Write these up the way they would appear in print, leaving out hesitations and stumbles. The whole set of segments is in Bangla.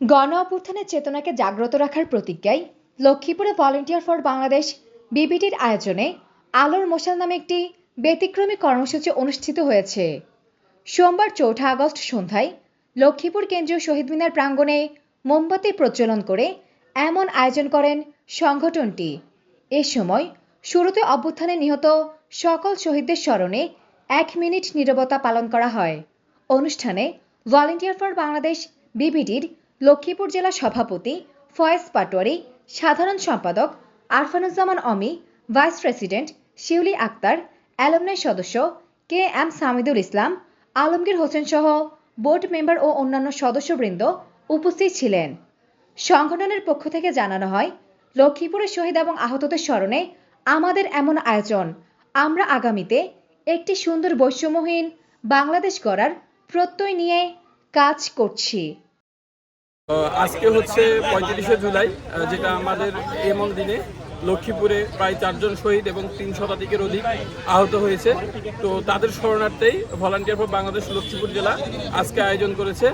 গণ অভ্যুত্থানের চেতনাকে জাগ্রত রাখার প্রতিজ্ঞায় লক্ষ্মীপুরে ভলান্টিয়ার ফর বাংলাদেশ বিবিটির আয়োজনে আলোর মশাল নামে একটি ব্যতিক্রমী কর্মসূচি অনুষ্ঠিত হয়েছে। সোমবার ৪ আগস্ট সন্ধ্যায় লক্ষ্মীপুর কেন্দ্রীয় শহীদ মিনার প্রাঙ্গণে মোমবাতি প্রজ্বলন করে এমন আয়োজন করেন সংগঠনটি। এ সময় শুরুতে অভ্যুত্থানে নিহত সকল শহীদদের স্মরণে ১ মিনিট নীরবতা পালন করা হয়। অনুষ্ঠানে ভলান্টিয়ার ফর বাংলাদেশ বিবিটির লক্ষ্মীপুর জেলা সভাপতি ফয়েজ পাটোয়ারি, সাধারণ সম্পাদক আরফানুজ্জামান অমি, ভাইস প্রেসিডেন্ট শিউলি আক্তার, অ্যালুমনাই সদস্য কে এম সামিদুল ইসলাম, আলমগীর হোসেন সহ বোর্ড মেম্বার ও অন্যান্য সদস্যবৃন্দ উপস্থিত ছিলেন। সংগঠনের পক্ষ থেকে জানানো হয়, লক্ষ্মীপুরের শহীদ এবং আহতদের স্মরণে আমাদের এমন আয়োজন আমরা আগামীতে একটি সুন্দর বৈষম্যহীন বাংলাদেশ গড়ার প্রত্যয় নিয়ে কাজ করছি। আজকে হচ্ছে ৩৫শে জুলাই, যেটা আমাদের এমন দিনে লক্ষ্মীপুরে প্রায় ৪ জন শহীদ এবং ৩ শতাধিকের অধিক আহত হয়েছে। তো তাদের স্মরণার্থেই ভলান্টিয়ার ফর বাংলাদেশ লক্ষ্মীপুর জেলা আজকে আয়োজন করেছে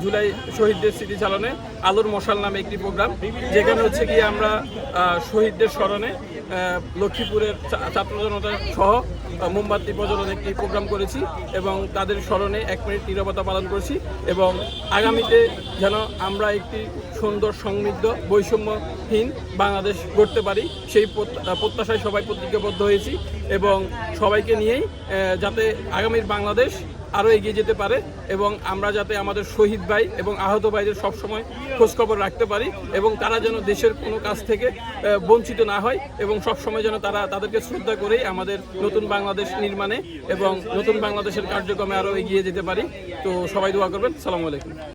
জুলাই শহীদদের স্মৃতিচারণে আলোর মশাল নামে একটি প্রোগ্রাম, যেখানে হচ্ছে গিয়ে আমরা শহীদদের স্মরণে লক্ষ্মীপুরের ছাত্র জনতা সহ মোমবাতি প্রজ্বলন একটি প্রোগ্রাম করেছি এবং তাদের স্মরণে ১ মিনিট নীরবতা পালন করেছি এবং আগামীতে যেন আমরা একটি সুন্দর সমৃদ্ধ বৈষম্যহীন বাংলাদেশ গড়তে পারি সেই প্রত্যাশায় সবাই প্রতিজ্ঞাবদ্ধ হয়েছি এবং সবাইকে নিয়েই যাতে আগামীর বাংলাদেশ আরও এগিয়ে যেতে পারে এবং আমরা যাতে আমাদের শহীদ ভাই এবং আহত ভাইদের সবসময় খোঁজখবর রাখতে পারি এবং তারা যেন দেশের কোনো কাজ থেকে বঞ্চিত না হয় এবং সবসময় যেন তাদেরকে শ্রদ্ধা করেই আমাদের নতুন বাংলাদেশ নির্মাণে এবং নতুন বাংলাদেশের কার্যক্রমে আরও এগিয়ে যেতে পারি। তো সবাই দোয়া করবেন। আসসালামু আলাইকুম।